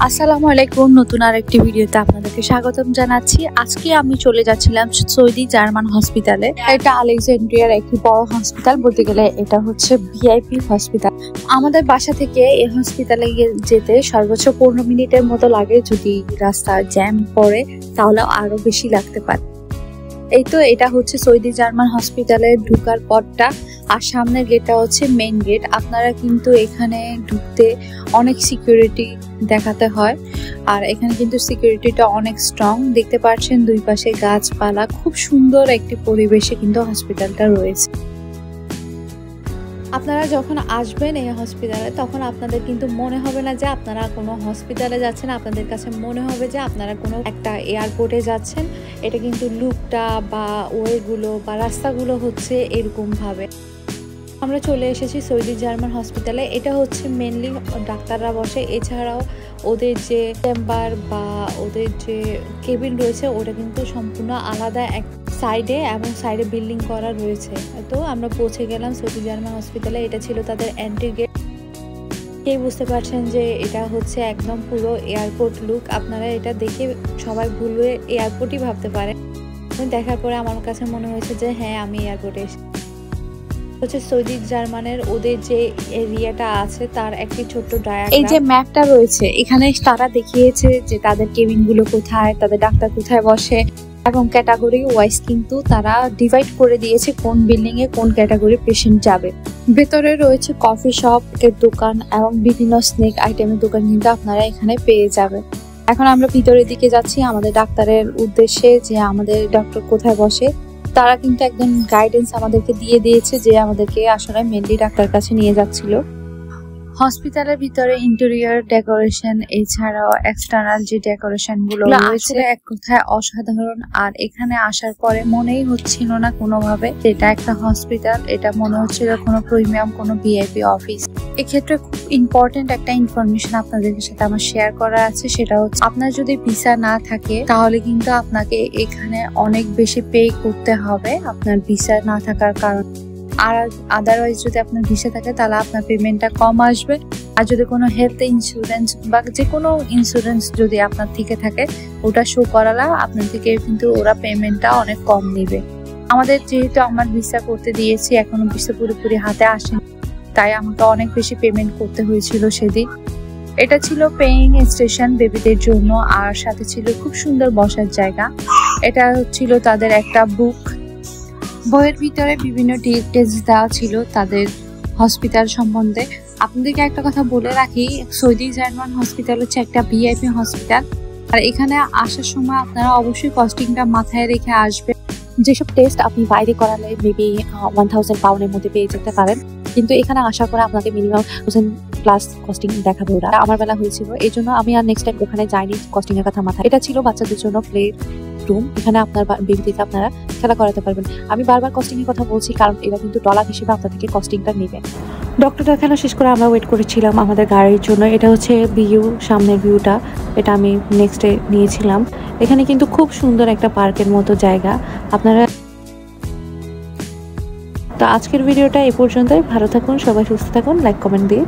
আসসালামু আলাইকুম, নতুন আরেকটি ভিডিওতে আপনাদেরকে স্বাগতম জানাচ্ছি। আজকে আমি চলে যাচ্ছিলাম সৌদি জার্মান হসপিটালে। এটা আলেকজান্দ্রিয়ার একটি বড় হসপিটাল, বলতে গেলে এটা হচ্ছে ভিআইপি হসপিটাল। আমাদের বাসা থেকে এই হসপিটালে যেতে সর্বোচ্চ 15 মিনিটের মতো লাগে। যদি রাস্তা জ্যাম পড়ে তাহলে আরো বেশি লাগতে পারে। এই তো এটা হচ্ছে সৌদি জার্মান হসপিটালের ঢুকার পথটা, আর সামনের গেটটা হচ্ছে মেইন গেট। আপনারা কিন্তু এখানে ঢুকতে অনেক সিকিউরিটি দেখাতে হয়, আর এখানে কিন্তু সিকিউরিটিটা অনেক স্ট্রং। দেখতে পাচ্ছেন দুই পাশে গাছপালা, খুব সুন্দর একটি পরিবেশে কিন্তু হসপিটালটা রয়েছে। আপনারা যখন আসবেন এই হসপিটালে তখন আপনাদের কিন্তু মনে হবে না যে আপনারা কোনো হসপিটালে যাচ্ছেন, আপনাদের কাছে মনে হবে যে আপনারা কোনো একটা এয়ারপোর্টে যাচ্ছেন। এটা কিন্তু লুকটা বা ওয়েগুলো বা রাস্তাগুলো হচ্ছে এরকম ভাবে। আমরা চলে এসেছি সৌদি জার্মান হসপিটালে। এটা হচ্ছে মেনলি ডাক্তাররা বসে, এছাড়াও ওদের যে চেম্বার বা ওদের যে কেবিন রয়েছে ওটা কিন্তু সম্পূর্ণ আলাদা এক সাইডে, এবং সাইডে বিল্ডিং করা রয়েছে। তো আমরা পৌঁছে গেলাম সৌদি জার্মান হসপিটালে। এটা ছিল তাদের এন্ট্রি গেট। কেউ বুঝতে পারছেন যে এটা হচ্ছে একদম পুরো এয়ারপোর্ট লুক। আপনারা এটা দেখে সবাই ভুলে এয়ারপোর্টই ভাবতে পারে। দেখার পরে আমার কাছে মনে হয়েছে যে হ্যাঁ, আমি এয়ারপোর্টে এসেছি। হচ্ছে সৌদি জার্মানের ওদের যে এরিয়াটা আছে তার একটি ছোট্ট ডায়াগ্রাম। এই যে ম্যাপটা রয়েছে এখানে তারা দেখিয়েছে যে তাদের কেবিন গুলো কোথায়, তাদের ডাক্তার কোথায় বসে, এবং ক্যাটাগরি ওয়াইজ কিন্তু তারা ডিভাইড করে দিয়েছে কোন বিল্ডিং এ কোন ক্যাটাগরির পেশেন্ট যাবে। ভেতরে রয়েছে কফি শপ এর দোকান এবং বিভিন্ন স্ন্যাক আইটেমের দোকান কিন্তু আপনারা এখানে পেয়ে যাবেন। এখন আমরা ভিতরের দিকে যাচ্ছি আমাদের ডাক্তারের উদ্দেশ্যে, যে আমাদের ডক্টর কোথায় বসে। তারা কিন্তু একদম গাইডেন্স আমাদেরকে দিয়ে দিয়েছে যে আমাদেরকে আসলে মেনলি ডাক্তার কাছে নিয়ে যাচ্ছিল। হসপিটালের ভিতরে ইন্টেরিয়র ডেকোরেশন এছাড়াও এক্সটার্নাল যে ডেকোরেশন গুলো রয়েছে এক কথায় অসাধারণ। আর এখানে আসার পরে মনেই হচ্ছিল না কোনোভাবে এটা একটা হসপিটাল, এটা মনে হচ্ছিল কোনো প্রিমিয়াম কোনো ভিআইপি অফিস। এক্ষেত্রে খুব ইম্পর্টেন্ট একটা ইনফরমেশন আপনাদের সাথে আমার শেয়ার করা আছে, সেটা হচ্ছে আপনার যদি ভিসা না থাকে তাহলে কিন্তু আপনাকে এখানে অনেক বেশি পে করতে হবে আপনার ভিসা না থাকার কারণে। আর আদারওয়াইজ যদি আপনার ভিসা থাকে তাহলে আপনার পেমেন্টটা কম আসবে। আর যদি কোনো হেলথ ইন্স্যুরেন্স বা যে কোনো ইন্স্যুরেন্স যদি আপনার থেকে থাকে ওটা শো করালে আপনার থেকে কিন্তু ওরা পেমেন্টটা অনেক কম নেবে। আমাদের যেহেতু আমার ভিসা করতে দিয়েছি, এখনো ভিসা পুরোপুরি হাতে আসেনি, তাই আমাকে অনেক বেশি পেমেন্ট করতে হয়েছিল সেদিন। এটা ছিল পেইং স্টেশন বেবিদের জন্য, আর সাথে ছিল খুব সুন্দর বসার জায়গা। এটা ছিল তাদের একটা বুক, বইয়ের ভিতরে বিভিন্ন ডিটেলস দেওয়া ছিল তাদের হসপিটাল সম্বন্ধে। আপনাদেরকে একটা কথা বলে রাখি, সৌদি জার্মান হসপিটাল হচ্ছে একটা ভিআইপি হসপিটাল, আর এখানে আসার সময় আপনারা অবশ্যই কস্টিংটা মাথায় রেখে আসবেন। যেসব টেস্ট আপনি বাইরে করালে মেবি 1000 পাউন্ডের মধ্যে পেয়ে যেতে পারেন, কিন্তু এখানে আসার পরে আপনাকে মিনিমাম 1000+ কস্টিং দেখাবে ওরা। আমার বেলা হয়েছিল, এই জন্য আমি আর নেক্সট টাইম ওখানে যাইনি কস্টিং এর কথা মাথায়। এটা ছিল বাচ্চাদের জন্য প্লে রুম, এখানে আপনার বেবিদেরকে আপনারা খেলা করাতে পারবেন। আমি বারবার কস্টিং এর কথা বলছি কারণ এরা কিন্তু ডলার হিসেবে আপনার থেকে কস্টিংটা নেবে। ডক্টর দেখানো শেষ করে আমরা ওয়েট করেছিলাম আমাদের গাড়ির জন্য। এটা হচ্ছে ভিউ, সামনের ভিউটা, এটা আমি নেক্সটে নিয়েছিলাম। এখানে কিন্তু খুব সুন্দর একটা পার্কের মতো জায়গা আপনারা। তো আজকের ভিডিওটা এই পর্যন্তই। ভালো থাকুন, সবাই সুস্থ থাকুন, লাইক কমেন্ট দিয়ে